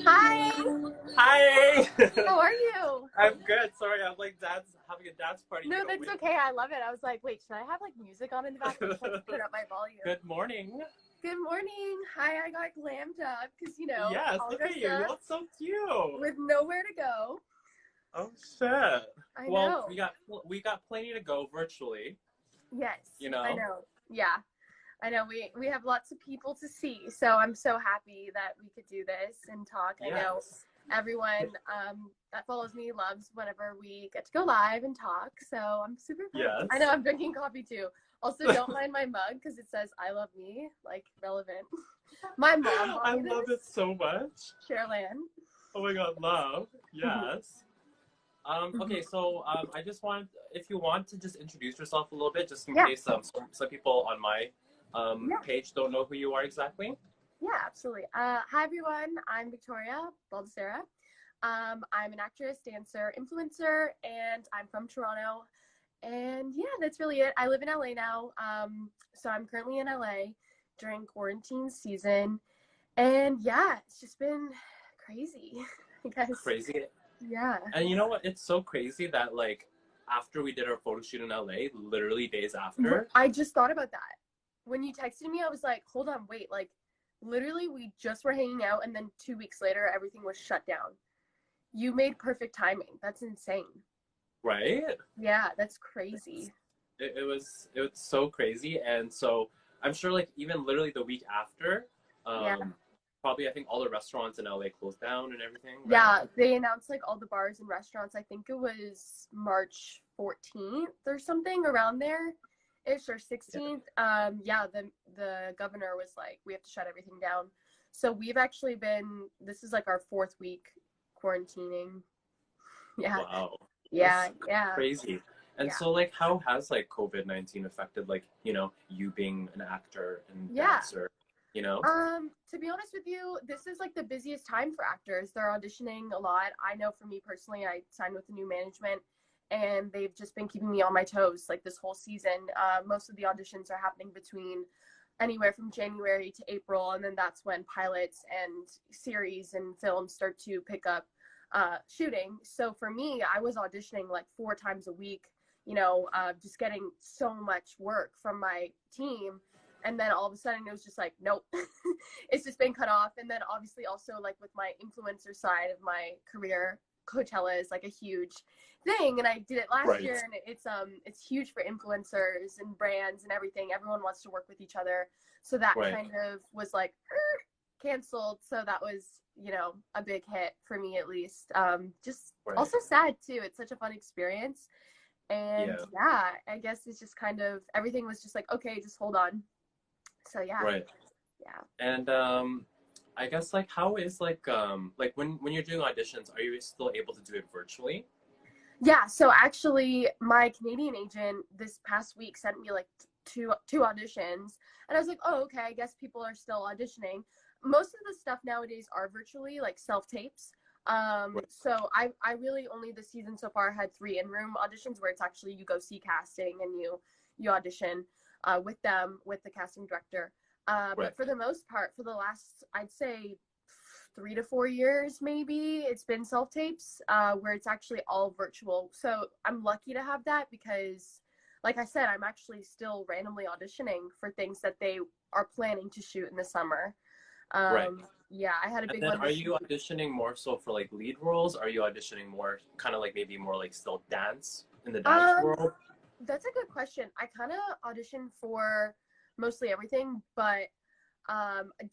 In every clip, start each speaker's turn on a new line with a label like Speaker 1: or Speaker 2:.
Speaker 1: Hi,
Speaker 2: Hi.
Speaker 1: how are you?
Speaker 2: I'm good. Sorry, I'm like having a dance party
Speaker 1: No,
Speaker 2: here.
Speaker 1: that's okay. I love it. I was like, wait, should I have like music on in the background? Should I turn up my volume?
Speaker 2: Good morning.
Speaker 1: Good morning. Hi, I got glammed up because,
Speaker 2: Yes,
Speaker 1: all
Speaker 2: look at
Speaker 1: dressed
Speaker 2: you. You
Speaker 1: up
Speaker 2: look so cute.
Speaker 1: with nowhere to go.
Speaker 2: Oh shit.
Speaker 1: I
Speaker 2: Well,
Speaker 1: know.
Speaker 2: we got plenty to go virtually.
Speaker 1: Yes,
Speaker 2: You
Speaker 1: I
Speaker 2: know.
Speaker 1: know. Yeah, I know. We have lots of people to see, so I'm so happy that we could do this and talk. I know
Speaker 2: Yes.
Speaker 1: everyone that follows me loves whenever we get to go live and talk, so I'm super pumped. I know
Speaker 2: Yes.
Speaker 1: I'm drinking coffee too. Also, don't mind my mug because it says "I love me," like relevant. My mom bought
Speaker 2: I
Speaker 1: me
Speaker 2: love it
Speaker 1: this.
Speaker 2: so much.
Speaker 1: Cherlan.
Speaker 2: Oh my god, love. Yes. Okay, so I just want, if you want to just introduce yourself a little bit, just in
Speaker 1: Yeah,
Speaker 2: case some people on my
Speaker 1: yeah,
Speaker 2: page don't know who you are exactly.
Speaker 1: yeah, absolutely. Hi everyone, I'm Victoria Baldesarra. I'm an actress, dancer, influencer, and I'm from Toronto. And yeah, that's really it. I live in LA now. So I'm currently in LA during quarantine season. And yeah, it's just been crazy, I guess.
Speaker 2: Crazy.
Speaker 1: Yeah.
Speaker 2: And you know what? It's so crazy that like after we did our photo shoot in LA, literally days after.
Speaker 1: I just thought about that. When you texted me, I was like, hold on, wait, like literally we just were hanging out and then 2 weeks later everything was shut down. You made perfect timing. That's insane.
Speaker 2: Right?
Speaker 1: Yeah, that's crazy.
Speaker 2: It was so crazy, and so I'm sure like even literally the week after,
Speaker 1: Yeah.
Speaker 2: probably I think all the restaurants in LA closed down and everything, right?
Speaker 1: Yeah, they announced like all the bars and restaurants. I think it was March 14th or something around there ish or
Speaker 2: Yeah.
Speaker 1: 16th. Yeah, the governor was like, we have to shut everything down. So we've actually been, this is like our fourth week quarantining. Yeah,
Speaker 2: Wow.
Speaker 1: yeah,
Speaker 2: That's
Speaker 1: yeah,
Speaker 2: crazy. And
Speaker 1: yeah,
Speaker 2: so like how has like COVID-19 affected like, you being an actor and
Speaker 1: yeah.
Speaker 2: dancer, you know?
Speaker 1: To be honest with you, this is like the busiest time for actors. They're auditioning a lot. I know for me personally, I signed with the new management and they've just been keeping me on my toes like this whole season. Most of the auditions are happening between anywhere from January to April, and then that's when pilots and series and films start to pick up shooting. So for me, I was auditioning like 4 times a week, just getting so much work from my team, and then all of a sudden it was just like nope. It's just been cut off. And then obviously also like with my influencer side of my career, Coachella is like a huge thing, and I did it last
Speaker 2: Right.
Speaker 1: year, and it's huge for influencers and brands and everything. Everyone wants to work with each other, so that
Speaker 2: Right.
Speaker 1: kind of was like canceled. So that was a big hit for me, at least. Just
Speaker 2: Right.
Speaker 1: also sad too. It's such a fun experience. And
Speaker 2: Yeah.
Speaker 1: yeah, I guess it's just kind of everything was just like, okay, just hold on. So yeah,
Speaker 2: Right.
Speaker 1: yeah.
Speaker 2: And I guess like how is like when you're doing auditions, are you still able to do it virtually?
Speaker 1: Yeah, so actually my Canadian agent this past week sent me like two auditions, and I was like, "Oh, okay, I guess people are still auditioning." Most of the stuff nowadays are virtually like self-tapes.
Speaker 2: Right.
Speaker 1: So I really only this season so far had 3 in-room auditions where it's actually you go see casting and you audition with them, with the casting director.
Speaker 2: Right.
Speaker 1: But for the most part, for the last, I'd say 3 to 4 years, maybe it's been self tapes where it's actually all virtual. So I'm lucky to have that because, like I said, I'm actually still randomly auditioning for things that they are planning to shoot in the summer.
Speaker 2: Right.
Speaker 1: Yeah, I had a
Speaker 2: And
Speaker 1: big
Speaker 2: then
Speaker 1: one
Speaker 2: are
Speaker 1: this
Speaker 2: you
Speaker 1: week.
Speaker 2: auditioning more so for like lead roles? Are you auditioning more kind of like maybe more like still dance in the dance
Speaker 1: Um,
Speaker 2: world?
Speaker 1: that's a good question. I kind of audition for mostly everything, but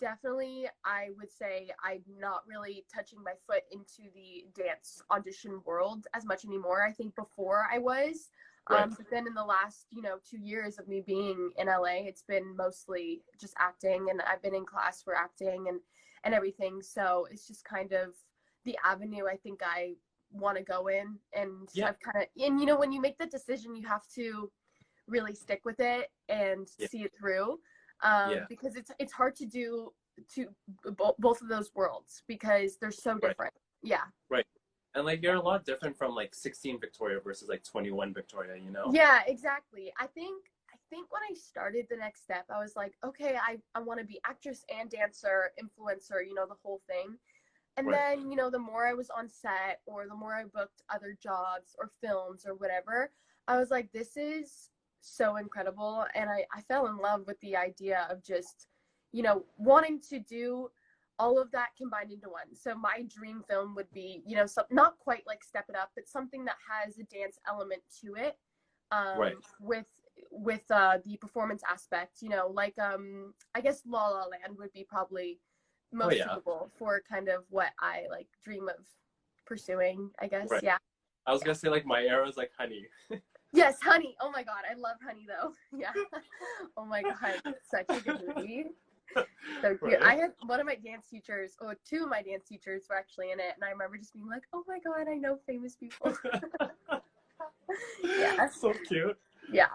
Speaker 1: definitely I would say I'm not really touching my foot into the dance audition world as much anymore. I think before I was.
Speaker 2: Right.
Speaker 1: But then in the last, 2 years of me being in LA, it's been mostly just acting, and I've been in class for acting and everything. So it's just kind of the avenue I think I want to go in, and
Speaker 2: Yeah.
Speaker 1: I've kind of, and when you make that decision, you have to really stick with it and
Speaker 2: Yeah.
Speaker 1: see it through,
Speaker 2: Yeah.
Speaker 1: because it's hard to do to both of those worlds because they're so
Speaker 2: Right.
Speaker 1: different. Yeah.
Speaker 2: Right. And like you're a lot different from like 16 Victoria versus like 21 Victoria, you know?
Speaker 1: Yeah, exactly. I think when I started the next step, I was like, okay, I want to be actress and dancer, influencer, the whole thing. And then, you know, the more I was on set or the more I booked other jobs or films or whatever, I was like, this is so incredible. And I fell in love with the idea of just, you know, wanting to do all of that combined into one. So my dream film would be, you know, not quite like Step It Up, but something that has a dance element to it, with the performance aspect, you know, like I guess La La Land would be probably most suitable for kind of what I like dream of pursuing, I guess. Yeah.
Speaker 2: I was gonna say like my era is like Honey.
Speaker 1: Yes, Honey. Oh my god, I love Honey though. Yeah. Oh my god, such a good movie. So cute. I had one of my dance teachers, or two of my dance teachers were actually in it, and I remember just being like, oh my god, I know famous people. Yeah.
Speaker 2: So cute.
Speaker 1: Yeah.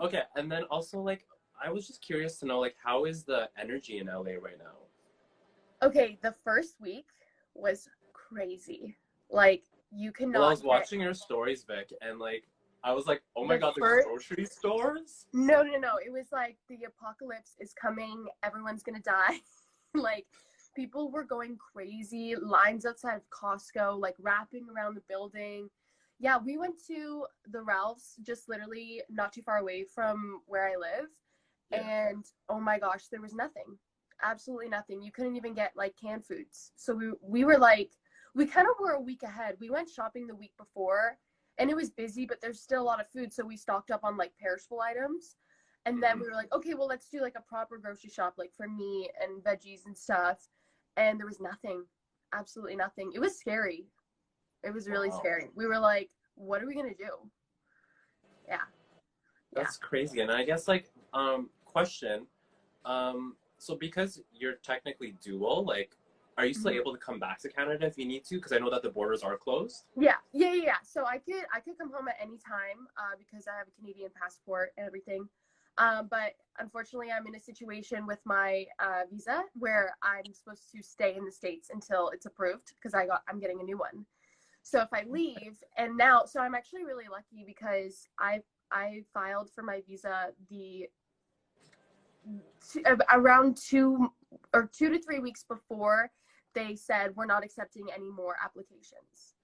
Speaker 2: Okay, and then also like I was just curious to know like how is the energy in LA right now?
Speaker 1: Okay, the first week was crazy. Like you cannot.
Speaker 2: Well, I was watching your stories, Vic, and like I was like, oh my god, the grocery stores?
Speaker 1: No. It was like the apocalypse is coming. Everyone's gonna die. Like people were going crazy. Lines outside of Costco, like wrapping around the building. Yeah, we went to the Ralph's just literally not too far away from where I live. Yeah. And oh my gosh, there was nothing. Absolutely nothing. You couldn't even get like canned foods. So we were like, we kind of were a week ahead. We went shopping the week before and it was busy, but there's still a lot of food. So we stocked up on like perishable items. And then we were like, okay, well, let's do like a proper grocery shop, like for meat and veggies and stuff. And there was nothing, absolutely nothing. It was scary. It was really scary. We were like, what are we going to do? Yeah.
Speaker 2: That's crazy. And I guess like, question, so because you're technically dual, like, are you still able to come back to Canada if you need to? Because I know that the borders are closed.
Speaker 1: Yeah. So I could come home at any time because I have a Canadian passport and everything. But unfortunately, I'm in a situation with my visa where I'm supposed to stay in the States until it's approved because I'm getting a new one. So if I leave, and now, so I'm actually really lucky because I filed for my visa around 2 to 3 weeks before they said we're not accepting any more applications.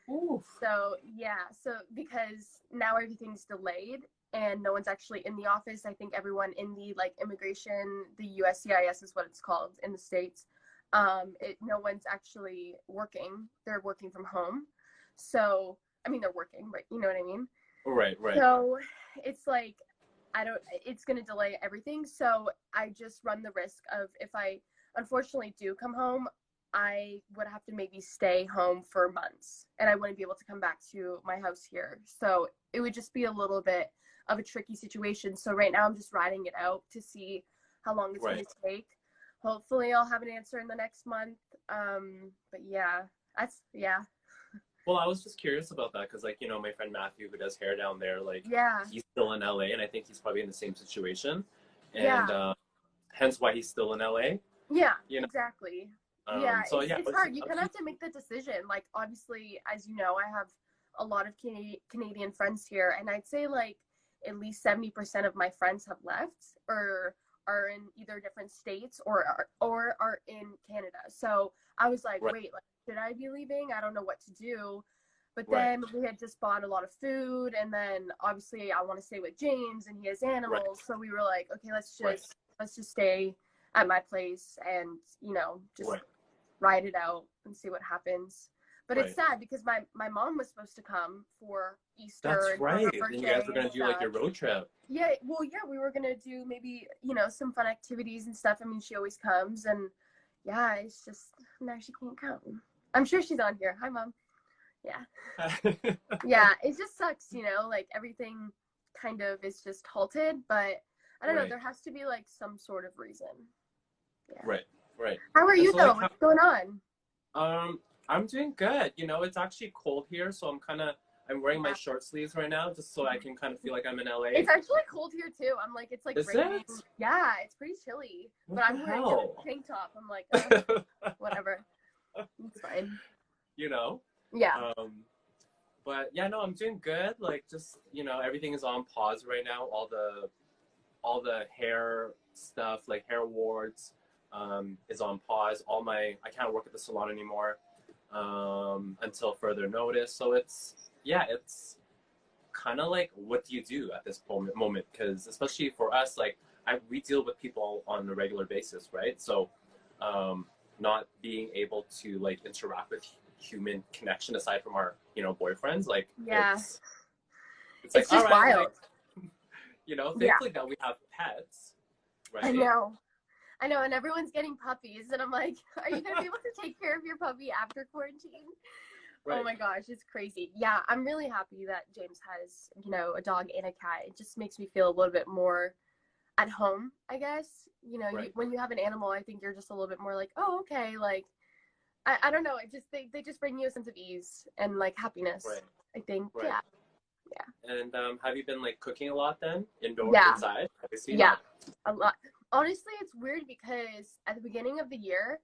Speaker 1: Ooh. So yeah, so because now everything's delayed and no one's actually in the office. I think everyone in the like immigration, the USCIS is what it's called in the States. No one's actually working. They're working from home. So, I mean, they're working, but you know what I mean?
Speaker 2: Right.
Speaker 1: So it's like, it's going to delay everything. So I just run the risk of if I unfortunately do come home, I would have to maybe stay home for months and I wouldn't be able to come back to my house here. So it would just be a little bit of a tricky situation. So right now I'm just riding it out to see how long it's going to take. Hopefully I'll have an answer in the next month. But yeah, Well,
Speaker 2: I was just curious about that because, like, you know, my friend Matthew, who does hair down there, like, he's still in LA, and I think he's probably in the same situation, and hence why he's still in LA.
Speaker 1: Yeah,
Speaker 2: you know?
Speaker 1: Exactly.
Speaker 2: So
Speaker 1: it's hard. You kind of have to make the decision. Like, obviously, as you know, I have a lot of Canadian friends here, and I'd say like at least 70% of my friends have left or are in either different states or are in Canada. So I was like, wait, like, should I be leaving? I don't know what to do. But then we had just bought a lot of food, and then obviously I want to stay with James, and he has animals. So we were like, okay, let's just stay at my place and, you know, just ride it out and see what happens. But it's sad because my mom was supposed to come for Easter.
Speaker 2: That's right. And you guys were going to do like your road trip.
Speaker 1: Yeah. Well, yeah, we were going to do maybe, you know, some fun activities and stuff. I mean, she always comes, and yeah, it's just now she can't come. I'm sure she's on here. Hi, Mom. Yeah. Yeah, it just sucks, you know, like everything kind of is just halted, but I don't know, there has to be like some sort of reason. Yeah.
Speaker 2: Right.
Speaker 1: How are you though? What's going on?
Speaker 2: I'm doing good. You know, it's actually cold here, so I'm wearing my short sleeves right now just so I can kind of feel like I'm in LA.
Speaker 1: It's actually cold here too. I'm like, it's like raining. Yeah, it's pretty chilly. But I'm wearing a tank top. I'm like, whatever. It's fine.
Speaker 2: You know?
Speaker 1: Yeah.
Speaker 2: But yeah, no, I'm doing good. Like, just, you know, everything is on pause right now. All the hair stuff, like hair awards, is on pause. I can't work at the salon anymore until further notice. So it's kind of like, what do you do at this moment? Because especially for us, like we deal with people on a regular basis, right? So not being able to like interact with human connection aside from our boyfriends, like it's like,
Speaker 1: it's just
Speaker 2: all right,
Speaker 1: wild.
Speaker 2: Like, thankfully now we have pets, right?
Speaker 1: I know, and everyone's getting puppies, and I'm like, are you gonna be able to take care of your puppy after quarantine? Right. Oh my gosh, it's crazy. Yeah, I'm really happy that James has, a dog and a cat. It just makes me feel a little bit more at home, I guess. Right. When you have an animal, I think you're just a little bit more like, oh, okay, like, I don't know. It just they just bring you a sense of ease and like happiness. Right. I think. Right. Yeah.
Speaker 2: And have you been like cooking a lot then, inside? Have you seen
Speaker 1: that? A lot. Honestly, it's weird because at the beginning of the year,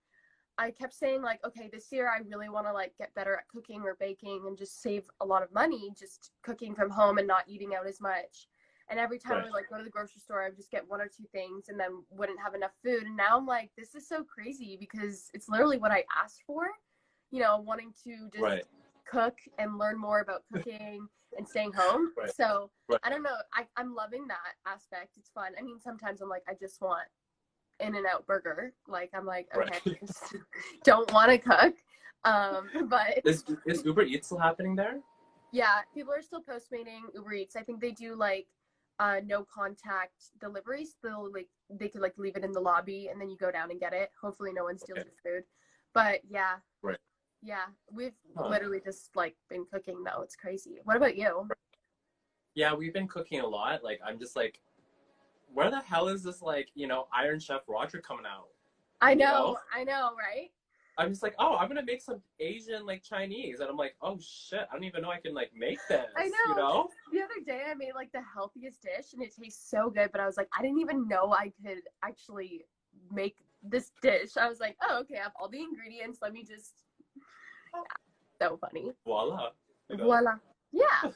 Speaker 1: I kept saying like, okay, this year I really want to like get better at cooking or baking and just save a lot of money just cooking from home and not eating out as much. And every time I would like go to the grocery store, I would just get one or two things and then wouldn't have enough food. And now I'm like, this is so crazy because it's literally what I asked for, wanting to just cook and learn more about cooking and staying home. So I don't know. I'm loving that aspect. It's fun. I mean, sometimes I'm like, I just want In-N-Out burger. Like, I'm like, okay, I just don't want to cook. But
Speaker 2: is Uber Eats still happening there?
Speaker 1: Yeah, people are still postmating Uber Eats. I think they do like no contact deliveries. They could like leave it in the lobby and then you go down and get it. Hopefully no one steals your food. But yeah.
Speaker 2: Right.
Speaker 1: Yeah, we've literally just like been cooking though. It's crazy. What about you?
Speaker 2: Yeah, we've been cooking a lot. Like, I'm just like, where the hell is this like, Iron Chef Roger coming out?
Speaker 1: I know, right?
Speaker 2: I'm just like, oh, I'm gonna make some Asian like Chinese, and I'm like, oh shit, I don't even know I can like make this.
Speaker 1: I know. The other day I made like the healthiest dish, and it tastes so good. But I was like, I didn't even know I could actually make this dish. I was like, oh, okay, I have all the ingredients. Let me just. Yeah. So funny.
Speaker 2: Voila.
Speaker 1: Voila. Yeah.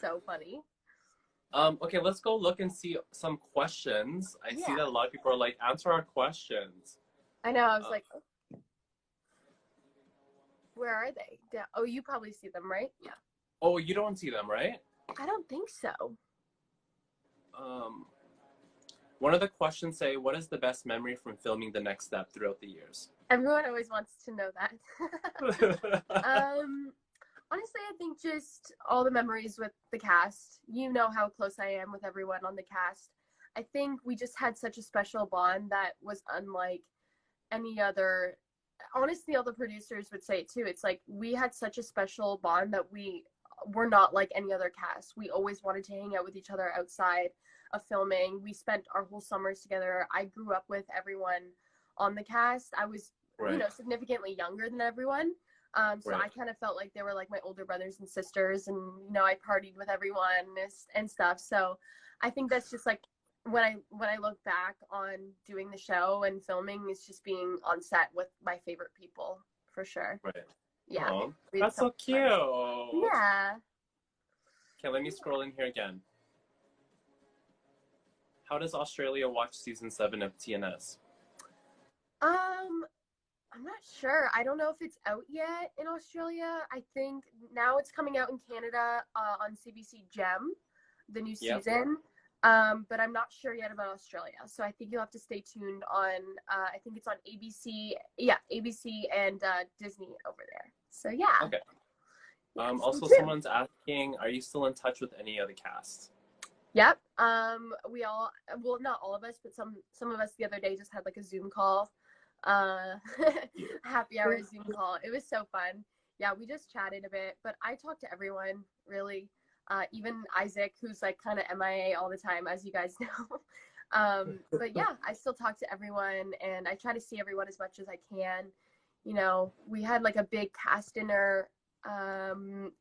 Speaker 1: So funny.
Speaker 2: Okay, let's go look and see some questions. I see that a lot of people are like, answer our questions.
Speaker 1: I know. I was like. Where are they? Oh, you probably see them, right? Yeah.
Speaker 2: Oh, you don't see them, right?
Speaker 1: I don't think so.
Speaker 2: One of the questions say, what is the best memory from filming The Next Step throughout the years?
Speaker 1: Everyone always wants to know that. Honestly, I think just all the memories with the cast. You know how close I am with everyone on the cast. I think we just had such a special bond that was unlike any other. Honestly, all the producers would say it too. It's like we had such a special bond that we were not like any other cast. We always wanted to hang out with each other outside of filming. We spent our whole summers together. I grew up with everyone on the cast. I was, significantly younger than everyone. So I kind of felt like they were like my older brothers and sisters, and I partied with everyone and stuff. So I think that's just like when I look back on doing the show and filming, it's just being on set with my favorite people for sure.
Speaker 2: Right.
Speaker 1: Yeah.
Speaker 2: Aww, that's so cute.
Speaker 1: Yeah.
Speaker 2: Okay, let me scroll in here again. How does Australia watch season 7 of TNS?
Speaker 1: I'm not sure. I don't know if it's out yet in Australia. I think now it's coming out in Canada on CBC Gem, the new season. But I'm not sure yet about Australia. So I think you'll have to stay tuned on, I think it's on ABC. Yeah, ABC and Disney over there. So yeah.
Speaker 2: Okay. Also, someone's asking, are you still in touch with any of the cast?
Speaker 1: Yep. We all, well, not all of us, but some of us the other day just had like a Zoom call. Happy hour Zoom call. It was so fun. Yeah, we just chatted a bit, but I talked to everyone really. Even Isaac, who's like kind of MIA all the time, as you guys know. But yeah, I still talk to everyone and I try to see everyone as much as I can. We had like a big cast dinner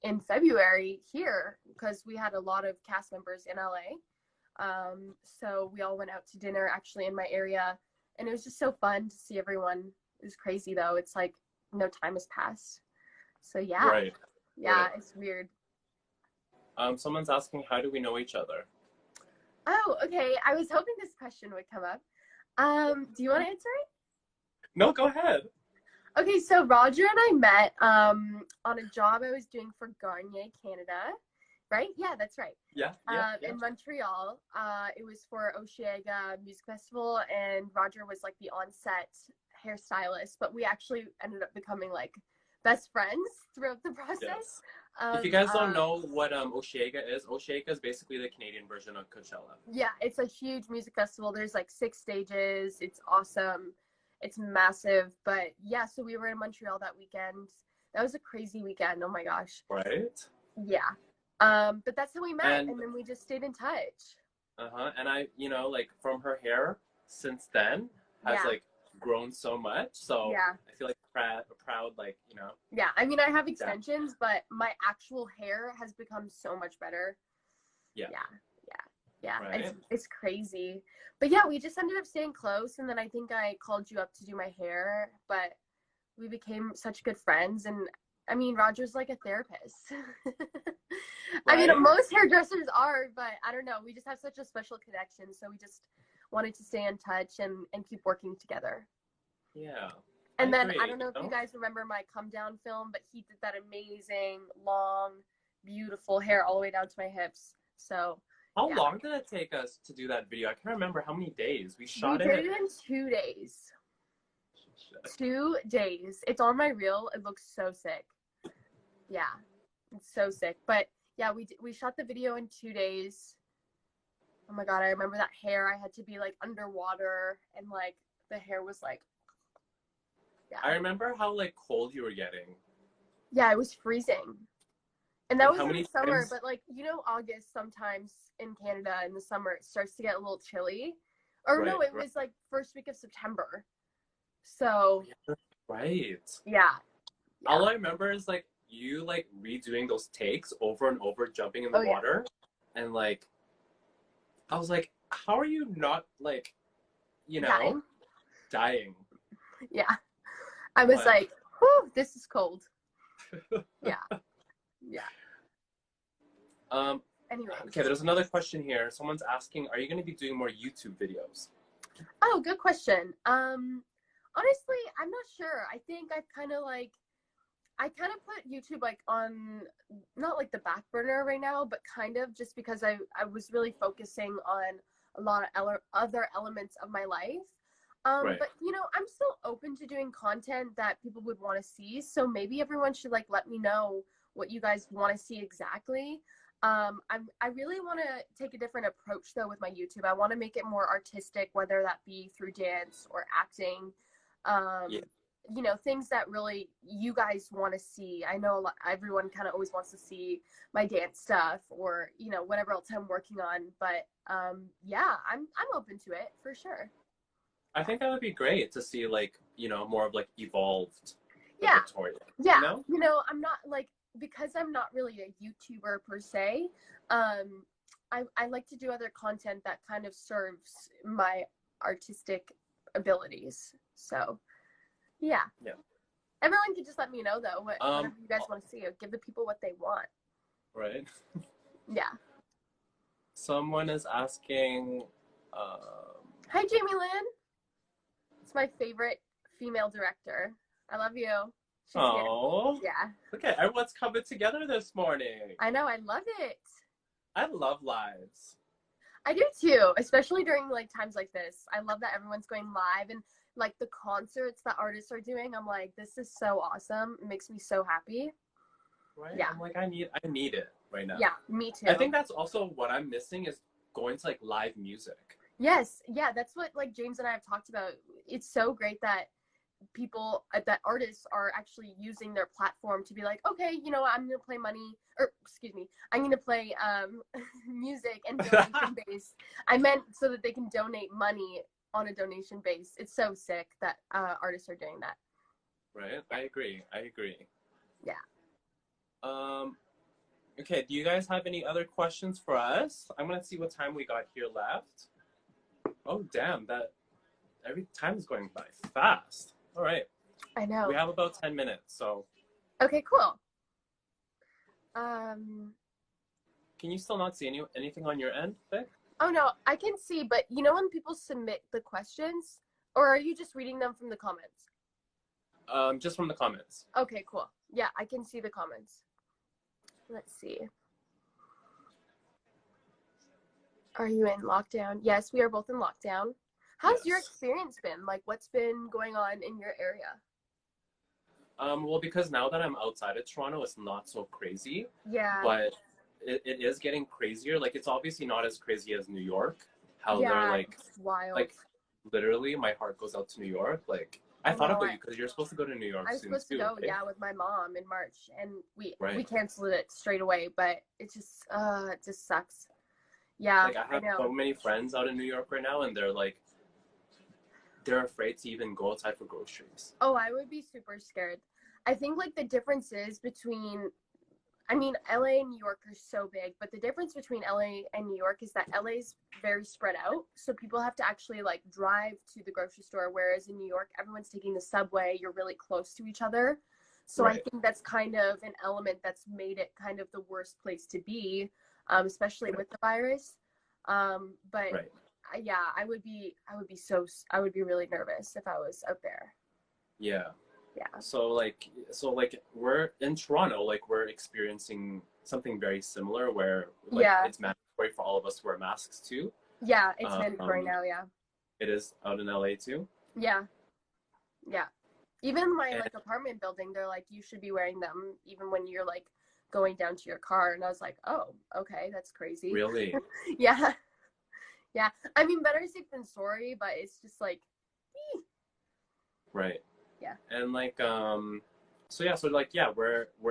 Speaker 1: in February here because we had a lot of cast members in LA. So we all went out to dinner actually in my area and it was just so fun to see everyone. It was crazy though. It's like no time has passed. So yeah.
Speaker 2: Right.
Speaker 1: Yeah,
Speaker 2: right.
Speaker 1: It's weird.
Speaker 2: Someone's asking, how do we know each other?
Speaker 1: Oh, okay. I was hoping this question would come up. Do you want to answer it?
Speaker 2: No, go ahead.
Speaker 1: Okay, so Roger and I met on a job I was doing for Garnier Canada, right? Yeah, that's right.
Speaker 2: Yeah.
Speaker 1: In Montreal. It was for Osheaga Music Festival, and Roger was like the on-set hairstylist, but we actually ended up becoming like best friends throughout the process.
Speaker 2: Yes.
Speaker 1: Of,
Speaker 2: If you guys don't know what Osheaga is basically the Canadian version of Coachella.
Speaker 1: Yeah, it's a huge music festival. There's like 6 stages. It's awesome. It's massive. But yeah, so we were in Montreal that weekend. That was a crazy weekend. Oh my gosh.
Speaker 2: Right?
Speaker 1: Yeah. But that's how we met, and then we just stayed in touch.
Speaker 2: And I, like from her hair since then has like grown so much. So I feel like proud, like,
Speaker 1: Yeah, I mean, I have extensions, but my actual hair has become so much better. Yeah.
Speaker 2: Right.
Speaker 1: It's crazy. But yeah, we just ended up staying close, and then I think I called you up to do my hair, but we became such good friends, and I mean, Roger's like a therapist. I mean, most hairdressers are, but I don't know. We just have such a special connection, so we just wanted to stay in touch and keep working together.
Speaker 2: Yeah.
Speaker 1: And then I don't know if you guys remember my Come Down film, but he did that amazing, long, beautiful hair all the way down to my hips. So
Speaker 2: how long did it take us to do that video? I can't remember how many days. We shot it.
Speaker 1: We did it in 2 days. 2 days. It's on my reel. It looks so sick. Yeah, it's so sick. But yeah, we shot the video in 2 days. Oh my god, I remember that hair. I had to be like underwater, and like the hair was like. Yeah.
Speaker 2: I remember how like cold you were getting.
Speaker 1: Yeah, it was freezing. And that was in the summer,
Speaker 2: times?
Speaker 1: but like, August sometimes in Canada in the summer, it starts to get a little chilly. Or no, it was like first week of September. So.
Speaker 2: Right.
Speaker 1: Yeah.
Speaker 2: All I remember is like you like redoing those takes over and over, jumping in the water. And like, I was like, how are you not like, dying?
Speaker 1: Yeah. I was like, whew, this is cold. Yeah. Anyway.
Speaker 2: Okay, there's another question here. Someone's asking, are you going to be doing more YouTube videos?
Speaker 1: Oh, good question. Honestly, I'm not sure. I think I kind of put YouTube like on, not like the back burner right now, but kind of just because I was really focusing on a lot of other elements of my life. But I'm still open to doing content that people would want to see. So maybe everyone should like let me know what you guys want to see exactly. I really want to take a different approach though with my YouTube. I want to make it more artistic, whether that be through dance or acting. Things that really you guys want to see. I know everyone kind of always wants to see my dance stuff or whatever else I'm working on. But I'm open to it for sure.
Speaker 2: I think that would be great to see like, more of like evolved Victoria.
Speaker 1: Yeah. I'm not like, because I'm not really a YouTuber per se, I like to do other content that kind of serves my artistic abilities. So yeah. Everyone can just let me know though whatever you guys want to see, or give the people what they want.
Speaker 2: Right.
Speaker 1: Yeah.
Speaker 2: Someone is asking
Speaker 1: hi Jamie Lynn. It's my favorite female director. I love you.
Speaker 2: Oh,
Speaker 1: yeah.
Speaker 2: Okay, everyone's coming together this morning.
Speaker 1: I know, I love it.
Speaker 2: I love lives.
Speaker 1: I do too, especially during like times like this. I love that everyone's going live, and like the concerts that artists are doing. I'm like, this is so awesome. It makes me so happy.
Speaker 2: Right? Yeah. I'm like, I need it right now.
Speaker 1: Yeah, me too.
Speaker 2: I think that's also what I'm missing is going to like live music.
Speaker 1: Yes, yeah, that's what like James and I have talked about. It's so great that artists are actually using their platform to be like, okay, I'm gonna play I'm gonna play music and donation base. I meant so that they can donate money on a donation base. It's so sick that artists are doing that.
Speaker 2: Right, I agree.
Speaker 1: Yeah.
Speaker 2: Okay, do you guys have any other questions for us? I'm gonna see what time we got here left. Oh damn, that every time is going by fast. All right.
Speaker 1: I know.
Speaker 2: We have about 10 minutes, so.
Speaker 1: Okay, cool.
Speaker 2: Can you still not see anything on your end, Vic?
Speaker 1: Oh no, I can see, but when people submit the questions, or are you just reading them from the comments?
Speaker 2: Just from the comments.
Speaker 1: Okay, cool. Yeah, I can see the comments. Let's see. Are you in lockdown? Yes, we are both in lockdown. How's your experience been? Like, what's been going on in your area?
Speaker 2: Well, because now that I'm outside of Toronto, it's not so crazy.
Speaker 1: Yeah.
Speaker 2: But it is getting crazier. Like, it's obviously not as crazy as New York. How
Speaker 1: Yeah,
Speaker 2: they're like,
Speaker 1: it's wild.
Speaker 2: like, literally, my heart goes out to New York. Like, I thought about you because you're supposed to go to New York soon.
Speaker 1: I was supposed to go,
Speaker 2: right?
Speaker 1: yeah, with my mom in March, and we
Speaker 2: Right.
Speaker 1: canceled it straight away. But it just sucks. Yeah,
Speaker 2: like I have so many friends out in New York right now, and they're like, they're afraid to even go outside for groceries.
Speaker 1: Oh, I would be super scared. I think like the difference is between, I mean, LA and New York are so big, but the difference between LA and New York is that LA's very spread out. So people have to actually like drive to the grocery store, whereas in New York, everyone's taking the subway. You're really close to each other. So right. I think that's kind of an element that's made it kind of the worst place to be, especially with the virus. But
Speaker 2: right.
Speaker 1: I would be really nervous if I was out there.
Speaker 2: Yeah.
Speaker 1: Yeah.
Speaker 2: So like we're in Toronto, like we're experiencing something very similar where like it's mandatory for all of us to wear masks too.
Speaker 1: Yeah, it's mandatory now, yeah.
Speaker 2: It is out in LA too?
Speaker 1: Yeah. Yeah. Even my like apartment building, they're like, you should be wearing them even when you're like going down to your car. And I was like, oh, okay, that's crazy.
Speaker 2: Really?
Speaker 1: Yeah. Yeah. I mean, better safe than sorry, but it's just like,
Speaker 2: right.
Speaker 1: Yeah.
Speaker 2: And like we're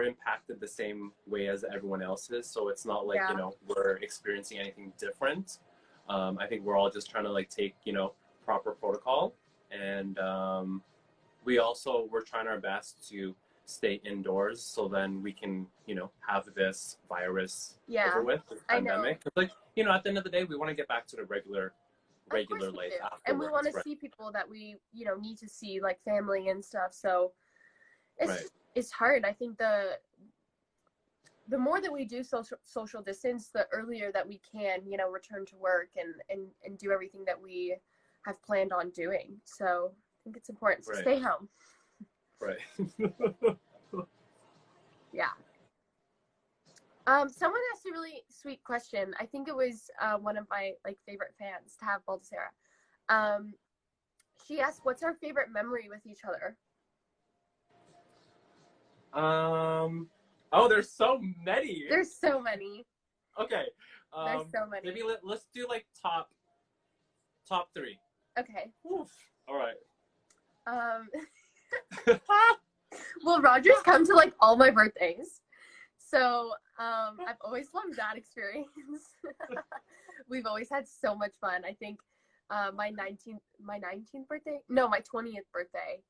Speaker 2: impacted the same way as everyone else is, so it's not like we're experiencing anything different. I think we're all just trying to like take proper protocol, and we're trying our best to stay indoors so then we can have this virus over with, this pandemic. Like at the end of the day, we want to get back to the regular life afterwards,
Speaker 1: and we want to see people that we need to see, like family and stuff. So it's hard. I think the more that we do social distance, the earlier that we can return to work and do everything that we have planned on doing. So I think it's important to stay home. Yeah. Someone asked a really sweet question. I think it was one of my like favorite fans to have, Baldesarra. She asked, "What's our favorite memory with each other?"
Speaker 2: Oh, there's so many.
Speaker 1: There's so many.
Speaker 2: Okay.
Speaker 1: There's so many.
Speaker 2: Maybe let's do like top 3.
Speaker 1: Okay.
Speaker 2: Oof. All right.
Speaker 1: Well, Roger's come to like all my birthdays. So I've always loved that experience. We've always had so much fun. I think my 19th birthday? No, my 20th birthday.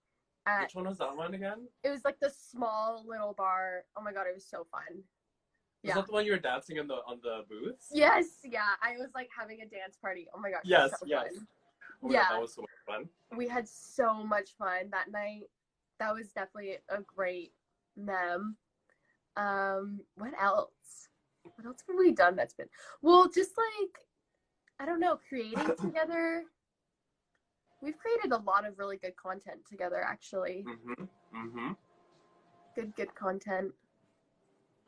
Speaker 2: Which one was that one again?
Speaker 1: It was like the small little bar. Oh my god, it was so fun.
Speaker 2: Was that the one you were dancing on the booths?
Speaker 1: Yes, yeah. I was like having a dance party. Oh my gosh.
Speaker 2: Yes,
Speaker 1: so
Speaker 2: yes.
Speaker 1: Fun.
Speaker 2: Oh my god, that was so much fun.
Speaker 1: We had so much fun that night. That was definitely a great mem. What else? What else have we done that's been? Well, just like, I don't know, creating together. We've created a lot of really good content together, actually. Good content.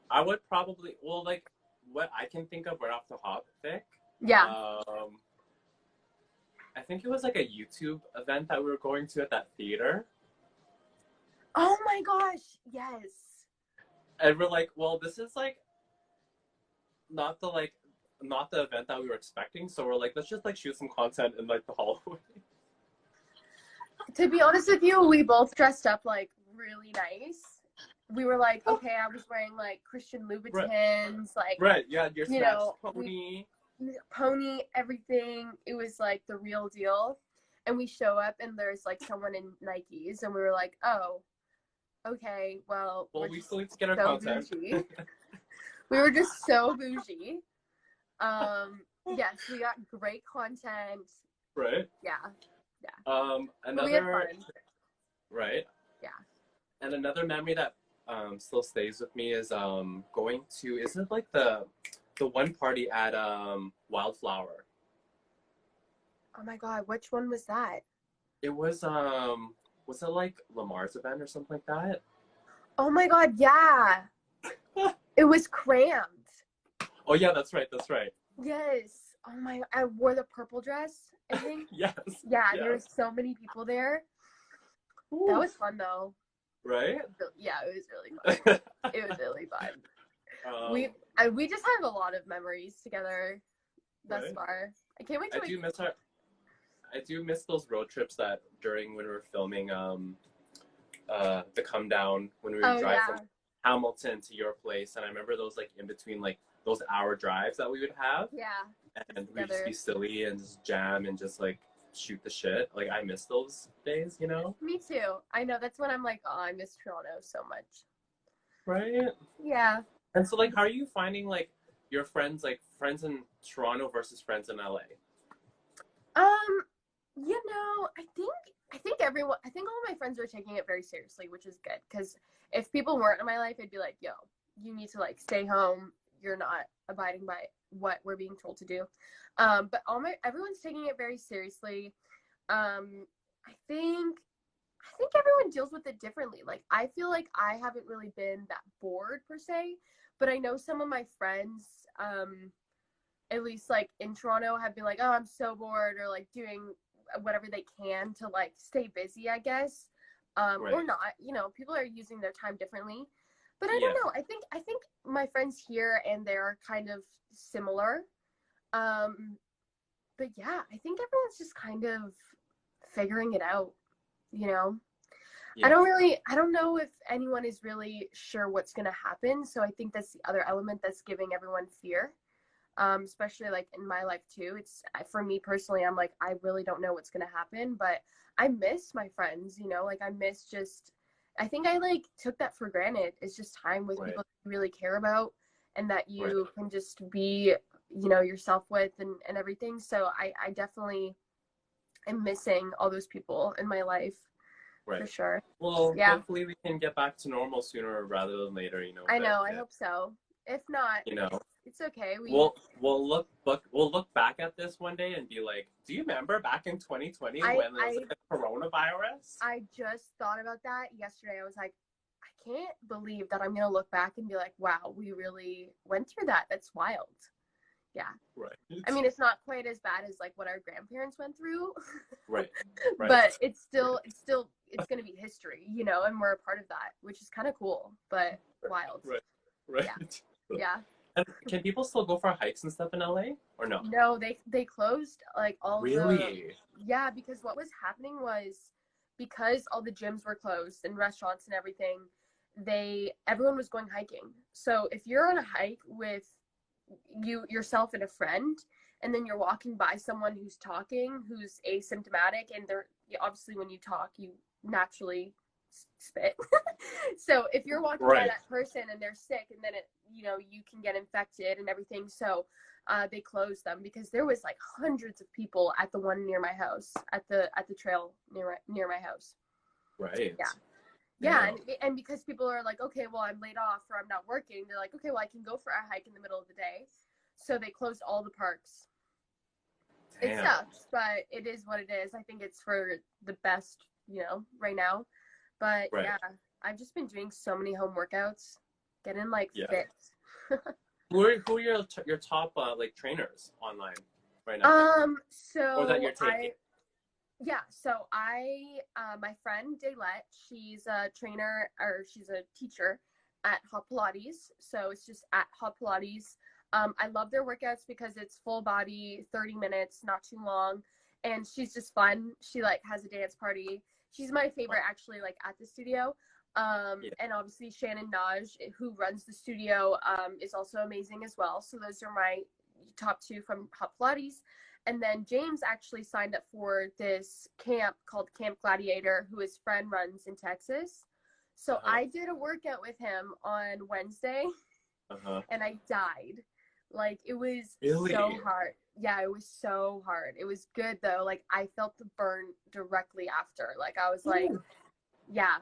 Speaker 2: I would probably, like, what I can think of right off the hop, Vic.
Speaker 1: Yeah.
Speaker 2: I think it was like a YouTube event that we were going to at that theater.
Speaker 1: Oh my gosh, yes.
Speaker 2: And we're like, well, this is like not the event that we were expecting, so we're like, let's just like shoot some content in like the hallway.
Speaker 1: To be honest with you, we both dressed up like really nice. We were like, okay, I was wearing like Christian Louboutins, like
Speaker 2: your
Speaker 1: pony, everything. It was like the real deal. And we show up and there's like someone in Nikes, and we were like, oh, okay, well
Speaker 2: we still need to get our content.
Speaker 1: Bougie. We were just so bougie. Yes, we got great content.
Speaker 2: Right.
Speaker 1: Yeah.
Speaker 2: Another.
Speaker 1: We had fun.
Speaker 2: Right.
Speaker 1: Yeah.
Speaker 2: And another memory that still stays with me is going to, is it like the one party at Wildflower?
Speaker 1: Oh my god, which one was that?
Speaker 2: It was was it like Lamar's event or something like that?
Speaker 1: Oh my God, yeah. It was crammed.
Speaker 2: Oh yeah, that's right. That's right.
Speaker 1: Yes. Oh my, I wore the purple dress, I think.
Speaker 2: Yes.
Speaker 1: Yeah,
Speaker 2: Yes.
Speaker 1: there were so many people there.
Speaker 2: Ooh.
Speaker 1: That was fun though.
Speaker 2: Right?
Speaker 1: Yeah, it was really fun. It was really fun. We just have a lot of memories together thus far. I can't wait to
Speaker 2: I do miss those road trips that during when we were filming the come down when we would drive from Hamilton to your place, and I remember those like in between like those hour drives that we would have.
Speaker 1: Yeah.
Speaker 2: And we'd just be silly and just jam and just like shoot the shit. Like I miss those days, you know?
Speaker 1: Me too. I know, that's when I'm like, oh, I miss Toronto so much.
Speaker 2: Right?
Speaker 1: Yeah.
Speaker 2: And so like how are you finding like your friends in Toronto versus friends in LA?
Speaker 1: You know, I think all my friends are taking it very seriously, which is good, because if people weren't in my life, I'd be like, yo, you need to like stay home. You're not abiding by what we're being told to do. But everyone's taking it very seriously. I think everyone deals with it differently. Like I feel like I haven't really been that bored per se, but I know some of my friends, at least like in Toronto, have been like, oh, I'm so bored, or like doing whatever they can to like stay busy, I guess. Or not, you know, people are using their time differently. But I don't know. I think my friends here and there are kind of similar. But yeah, I think everyone's just kind of figuring it out, you know. Yeah. I don't know if anyone is really sure what's going to happen. So I think that's the other element that's giving everyone fear. Especially like in my life too. It's for me personally, I'm like, I really don't know what's going to happen, but I miss my friends, you know, like I think I like took that for granted. It's just time with people that you really care about and that you can just be, you know, yourself with and everything. So I definitely am missing all those people in my life. For sure.
Speaker 2: Well, hopefully we can get back to normal sooner rather than later, you know.
Speaker 1: I know, I hope so. If not,
Speaker 2: you know,
Speaker 1: it's okay.
Speaker 2: We'll look back at this one day and be like, do you remember back in 2020 when there was like a coronavirus?
Speaker 1: I just thought about that yesterday. I was like, I can't believe that I'm gonna look back and be like, wow, we really went through that. That's wild. Yeah.
Speaker 2: Right.
Speaker 1: I mean, it's not quite as bad as like what our grandparents went through.
Speaker 2: Right.
Speaker 1: But it's gonna be history, you know, and we're a part of that, which is kind of cool, but wild.
Speaker 2: Right.
Speaker 1: Yeah.
Speaker 2: And can people still go for hikes and stuff in LA or no?
Speaker 1: No, they closed like all
Speaker 2: Really?
Speaker 1: Yeah, because what was happening was, because all the gyms were closed and restaurants and everything, everyone was going hiking. So if you're on a hike with yourself and a friend, and then you're walking by someone who's talking, who's asymptomatic, and they're obviously, when you talk, you naturally spit. So if you're walking by that person and they're sick, and then you can get infected and everything. So they closed them because there was like hundreds of people at the one near my house, at the trail near my house.
Speaker 2: Right.
Speaker 1: Yeah, and because people are like, okay, well, I'm laid off or I'm not working, they're like, okay, well, I can go for a hike in the middle of the day. So they closed all the parks. Damn. It sucks, but it is what it is. I think it's for the best, you know, right now. But yeah, I've just been doing so many home workouts, getting like fit.
Speaker 2: Who are your top like trainers online right now?
Speaker 1: So
Speaker 2: or that you're taking?
Speaker 1: So my friend Daylette, she's a trainer, or she's a teacher at Hot Pilates. So it's just at Hot Pilates. I love their workouts because it's full body, 30 minutes, not too long. And she's just fun. She like has a dance party. She's my favorite actually, like at the studio. And obviously Shannon Naj, who runs the studio, is also amazing as well. So those are my top two from Hot Pilates. And then James actually signed up for this camp called Camp Gladiator, who his friend runs in Texas. So I did a workout with him on Wednesday, and I died. Like, it was so hard. Yeah, it was so hard. It was good, though. Like, I felt the burn directly after. Like, I was like, yeah,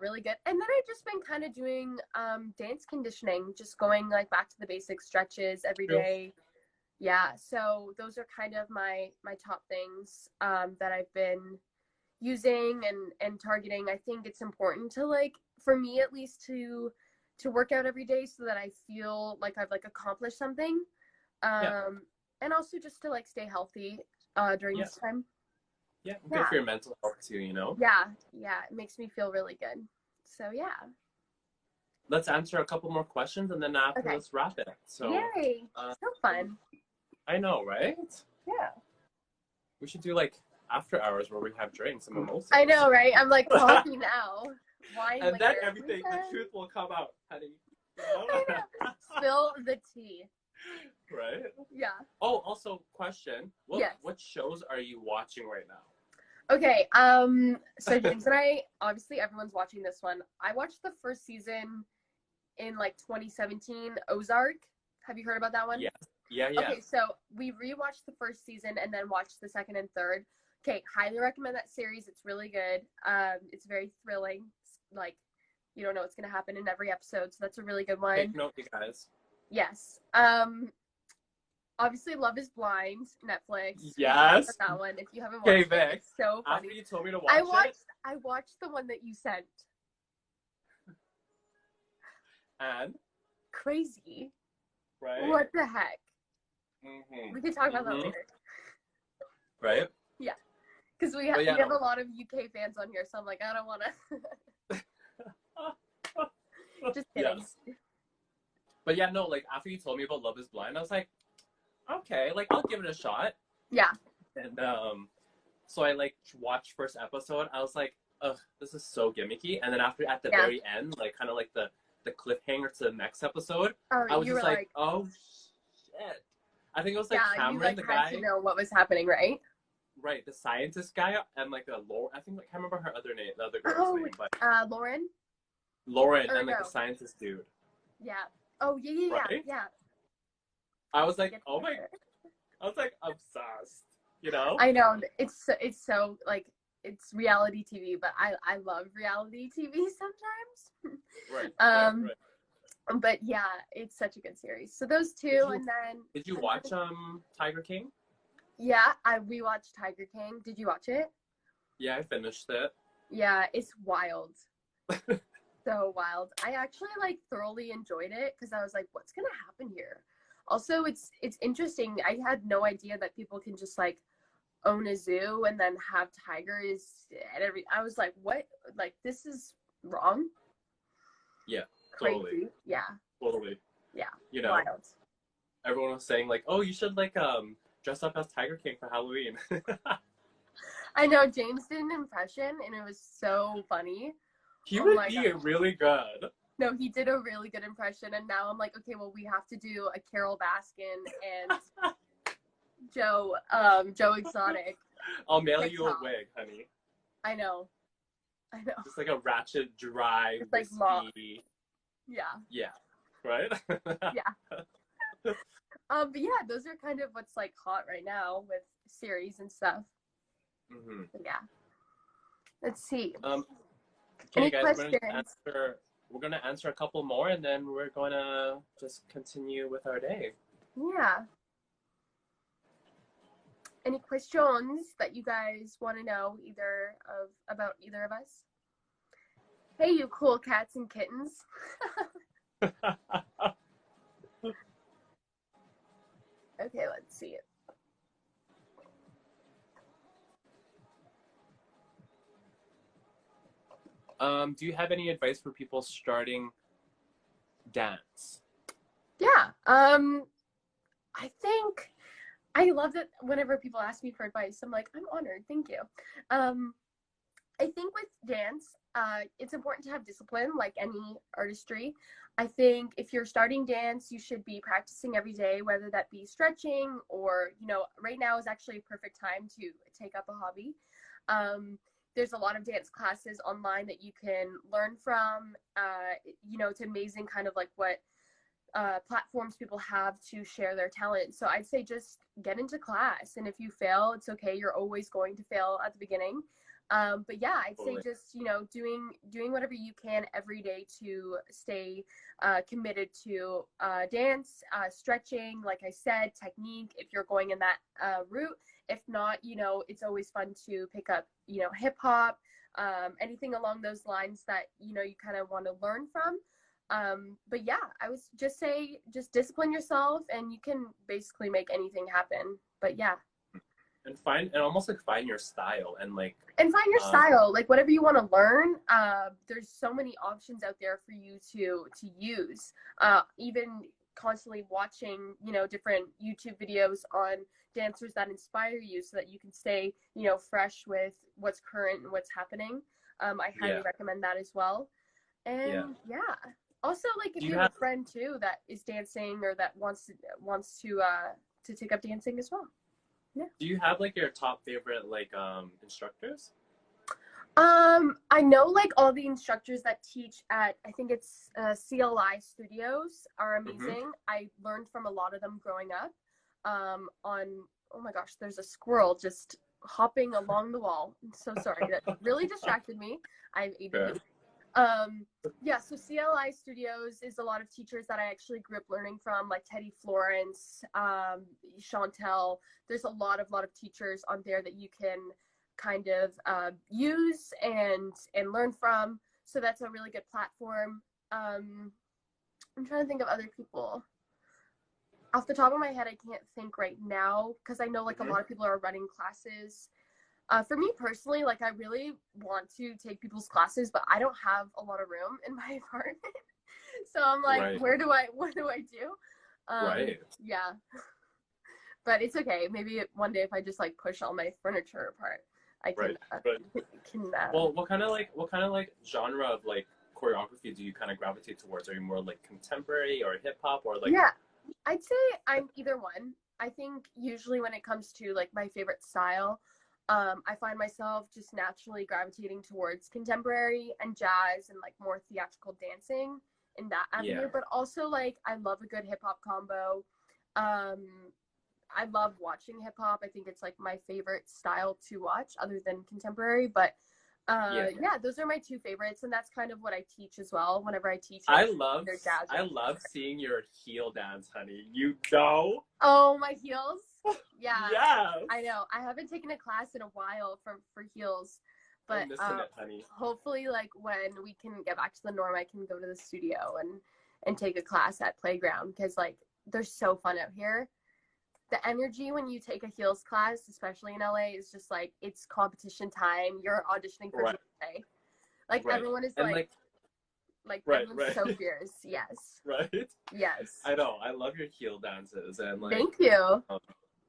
Speaker 1: really good. And then I've just been kind of doing dance conditioning, just going, like, back to the basic stretches every day. Yeah, so those are kind of my top things that I've been using and targeting, I think it's important to like, for me at least, to work out every day so that I feel like I've like accomplished something. And also just to like stay healthy during this time.
Speaker 2: Yeah, good for your mental health too,
Speaker 1: Yeah, it makes me feel really good. So yeah.
Speaker 2: Let's answer a couple more questions and then after let's wrap it. So
Speaker 1: yay, so fun.
Speaker 2: I know, right?
Speaker 1: Yeah.
Speaker 2: We should do like after hours where we have drinks and mimosas.
Speaker 1: I know, right? I'm like coffee now. Wine
Speaker 2: and
Speaker 1: later.
Speaker 2: then everything, the truth will come out, honey.
Speaker 1: Spill the tea.
Speaker 2: Right?
Speaker 1: Yeah.
Speaker 2: Oh, also question. What shows are you watching right now?
Speaker 1: Okay, so James and I, obviously everyone's watching this one. I watched the first season in like 2017, Ozark. Have you heard about that one?
Speaker 2: Yeah. Yeah.
Speaker 1: Okay, so we rewatched the first season and then watched the second and third. Okay, highly recommend that series. It's really good. It's very thrilling. Like, you don't know what's gonna happen in every episode, so that's a really good one.
Speaker 2: Take note, you guys.
Speaker 1: Yes. Obviously, Love is Blind, Netflix.
Speaker 2: Yes.
Speaker 1: That one. If you haven't watched it, it's so funny.
Speaker 2: After you told me to watch it.
Speaker 1: I watched the one that you sent.
Speaker 2: And?
Speaker 1: Crazy.
Speaker 2: Right?
Speaker 1: What the heck?
Speaker 2: Mm-hmm.
Speaker 1: We can talk about that later.
Speaker 2: Right?
Speaker 1: Yeah. Because we have a lot of UK fans on here, so I'm like, I don't want to. Just kidding.
Speaker 2: Yes. But yeah, no, like after you told me about Love is Blind, I was like, okay, like I'll give it a shot.
Speaker 1: Yeah.
Speaker 2: And so I like watched first episode. I was like, ugh, this is so gimmicky. And then at the very end, like kind of like the cliffhanger to the next episode, I was just like, oh shit. I think it was like Cameron,
Speaker 1: you, like, had to know what was happening, right?
Speaker 2: Right, the scientist guy and like the Lauren. I think I can't remember her other name, the other girl's name, but
Speaker 1: Lauren.
Speaker 2: Lauren and like the scientist dude.
Speaker 1: Yeah. Oh yeah.
Speaker 2: I was like, oh my. I was like obsessed.
Speaker 1: I know it's so like it's reality TV, but I love reality TV sometimes.
Speaker 2: Right.
Speaker 1: But yeah, it's such a good series. So those two, and then
Speaker 2: did you watch Tiger King?
Speaker 1: Yeah, I rewatched Tiger King. Did you watch it?
Speaker 2: Yeah, I finished it.
Speaker 1: Yeah, it's wild. So wild. I actually like thoroughly enjoyed it because I was like, what's gonna happen here? Also, it's interesting. I had no idea that people can just like own a zoo and then have tigers at every. I was like, what? Like, this is wrong.
Speaker 2: Yeah,
Speaker 1: crazy.
Speaker 2: Totally.
Speaker 1: Yeah.
Speaker 2: Totally.
Speaker 1: Yeah. Wild.
Speaker 2: Everyone was saying like, oh, you should like dress up as Tiger King for Halloween.
Speaker 1: I know James did an impression and it was so funny.
Speaker 2: He would be really good.
Speaker 1: No, he did a really good impression, and now I'm like, okay, well, we have to do a Carol Baskin and Joe Exotic.
Speaker 2: I'll mail you a wig, honey.
Speaker 1: I know.
Speaker 2: Just like a ratchet, dry,
Speaker 1: it's like long. Yeah.
Speaker 2: Yeah. Right?
Speaker 1: Yeah. But yeah, those are kind of what's like hot right now with series and stuff.
Speaker 2: Mm-hmm.
Speaker 1: Yeah. Let's see.
Speaker 2: Okay, guys, we're gonna answer a couple more, and then we're gonna just continue with our day.
Speaker 1: Yeah. Any questions that you guys want to know about either of us? Hey, you cool cats and kittens. Okay, let's see it.
Speaker 2: Do you have any advice for people starting dance?
Speaker 1: Yeah. I think I love that whenever people ask me for advice, I'm like, I'm honored. Thank you. I think with dance, it's important to have discipline like any artistry. I think if you're starting dance, you should be practicing every day, whether that be stretching or, right now is actually a perfect time to take up a hobby. There's a lot of dance classes online that you can learn from. It's amazing kind of like what platforms people have to share their talent. So I'd say just get into class. And if you fail, it's okay. You're always going to fail at the beginning. But yeah, I'd say
Speaker 2: Totally.
Speaker 1: just, doing whatever you can every day to stay committed to dance, stretching, like I said, technique, if you're going in that route. If not, it's always fun to pick up, hip hop, anything along those lines that, you kind of want to learn from. But yeah, I would just say, just discipline yourself and you can basically make anything happen. But yeah.
Speaker 2: And almost like find your style and like
Speaker 1: Find your style, like whatever you want to learn. There's so many options out there for you to use. Even constantly watching, different YouTube videos on dancers that inspire you, so that you can stay, fresh with what's current and what's happening. I highly recommend that as well. And yeah. Also, like if you have a friend too that is dancing or that wants to take up dancing as well. Yeah.
Speaker 2: Do you have like your top favorite like instructors?
Speaker 1: I know like all the instructors that teach at, I think it's CLI Studios are amazing. I learned from a lot of them growing up. Oh my gosh, there's a squirrel just hopping along the wall. I'm so sorry. That really distracted me. I have ADD. Yeah, so CLI Studios is a lot of teachers that I actually grew up learning from, like Teddy Florence, Chantel. There's a lot of teachers on there that you can kind of use and learn from. So that's a really good platform. I'm trying to think of other people. Off the top of my head, I can't think right now because I know like a lot of people are running classes. For me personally, like I really want to take people's classes, but I don't have a lot of room in my apartment. So I'm like, what do I do? Yeah. But it's okay. Maybe one day if I just like push all my furniture apart, I can.
Speaker 2: Well, what kind of like genre of like choreography do you kind of gravitate towards? Are you more like contemporary or hip hop or like?
Speaker 1: Yeah, I'd say I'm either one. I think usually when it comes to like my favorite style, I find myself just naturally gravitating towards contemporary and jazz and like more theatrical dancing in that avenue. Yeah. But also like I love a good hip hop combo. I love watching hip hop. I think it's like my favorite style to watch other than contemporary. But yeah, those are my two favorites, and that's kind of what I teach as well. Whenever I teach,
Speaker 2: I love seeing your heel dance, honey. You know?
Speaker 1: Oh, my heels. Yeah.
Speaker 2: Yes.
Speaker 1: I know. I haven't taken a class in a while for heels, but
Speaker 2: I'm missing it, honey.
Speaker 1: Hopefully, like when we can get back to the norm, I can go to the studio and take a class at Playground because like they're so fun out here. The energy when you take a heels class, especially in LA, is just like it's competition time. You're auditioning for Beyonce. Like everyone is like everyone's so fierce. Yes.
Speaker 2: Right.
Speaker 1: Yes.
Speaker 2: I know. I love your heel dances and like.
Speaker 1: Thank you.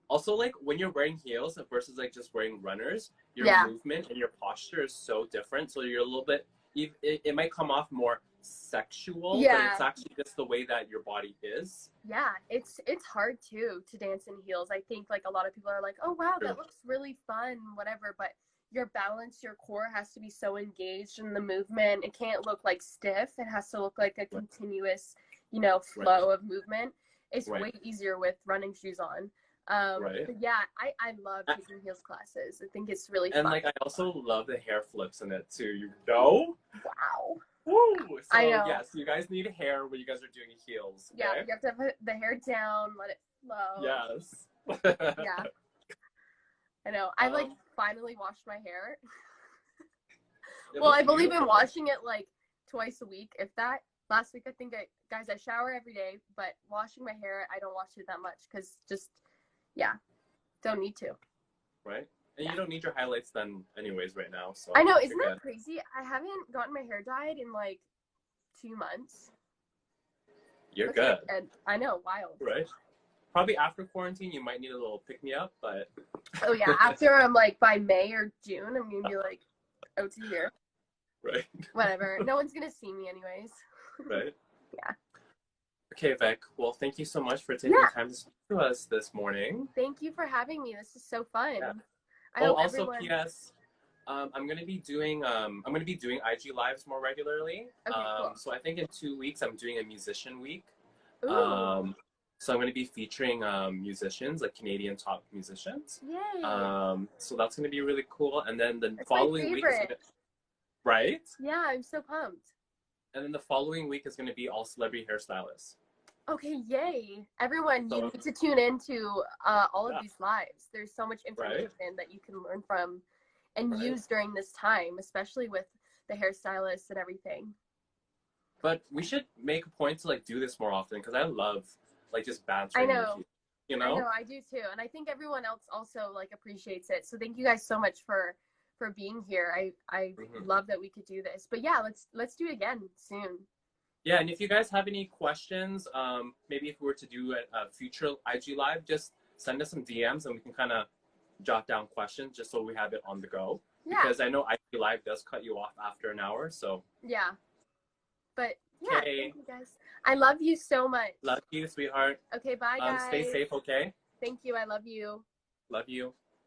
Speaker 2: Also, like when you're wearing heels versus like just wearing runners, your movement and your posture is so different. So you're a little bit. It might come off more sexual, but it's actually just the way that your body is.
Speaker 1: Yeah, it's hard too to dance in heels. I think like a lot of people are like, oh wow, that looks really fun, whatever, but your balance, your core has to be so engaged in the movement. It can't look like stiff. It has to look like a continuous, flow of movement. It's way easier with running shoes on. But yeah, I love taking heels classes. I think it's really fun.
Speaker 2: And like I also love the hair flips in it too, Wow. Woo! So
Speaker 1: I know.
Speaker 2: Yes, you guys need hair when you guys are doing heels. Okay?
Speaker 1: Yeah, you have to put the hair down, let it flow.
Speaker 2: Yes.
Speaker 1: Yeah. I know. I like finally washed my hair. Well, I've only been washing it like twice a week, if that. Last week, I think I shower every day, but washing my hair, I don't wash it that much because don't need to.
Speaker 2: Right. And you don't need your highlights done anyways right now. So
Speaker 1: I know, isn't that crazy? I haven't gotten my hair dyed in like 2 months.
Speaker 2: You're good.
Speaker 1: And I know, wild.
Speaker 2: Right. Probably after quarantine, you might need a little pick-me-up, but...
Speaker 1: Oh yeah, after I'm like, by May or June, I'm going to be like, out to here.
Speaker 2: Right.
Speaker 1: Whatever. No one's going to see me anyways.
Speaker 2: Right.
Speaker 1: Yeah.
Speaker 2: Okay, Vic. Well, thank you so much for taking the time to speak to us this morning.
Speaker 1: Thank you for having me. This is so fun.
Speaker 2: Yeah. Also, P.S. I'm gonna be doing IG lives more regularly.
Speaker 1: Okay, cool.
Speaker 2: So I think in 2 weeks I'm doing a musician week.
Speaker 1: Ooh.
Speaker 2: So I'm going to be featuring musicians, like Canadian top musicians.
Speaker 1: Yay!
Speaker 2: So that's going to be really cool. And then the
Speaker 1: That's
Speaker 2: following
Speaker 1: my
Speaker 2: week is
Speaker 1: favorite.
Speaker 2: gonna, right?
Speaker 1: Yeah, I'm so pumped.
Speaker 2: And then the following week is going to be all celebrity hairstylists.
Speaker 1: Okay, yay. Everyone, you
Speaker 2: So
Speaker 1: need to tune into all of
Speaker 2: yeah,
Speaker 1: these lives. There's so much
Speaker 2: right,
Speaker 1: information that you can learn from and
Speaker 2: right.
Speaker 1: use during this time, especially with the hairstylists and everything.
Speaker 2: But we should make a point to like do this more often because I love like just
Speaker 1: I
Speaker 2: bantering with
Speaker 1: know.
Speaker 2: you. You
Speaker 1: I
Speaker 2: know?
Speaker 1: know, I do too. And I think everyone else also like appreciates it. So thank you guys so much for being here. I
Speaker 2: Mhm.
Speaker 1: love that we could do this. But yeah, let's do it again soon.
Speaker 2: Yeah, and if you guys have any questions, maybe if we were to do a future IG live, just send us some DMs and we can kind of jot down questions just so we have it on the go.
Speaker 1: Yeah.
Speaker 2: Because I know IG live does cut you off after an hour, so.
Speaker 1: Yeah. But yeah,
Speaker 2: Okay.
Speaker 1: thank you guys. I love you so much.
Speaker 2: Love you, sweetheart.
Speaker 1: Okay, bye guys.
Speaker 2: Stay safe, okay?
Speaker 1: Thank you. I love you.
Speaker 2: Love you.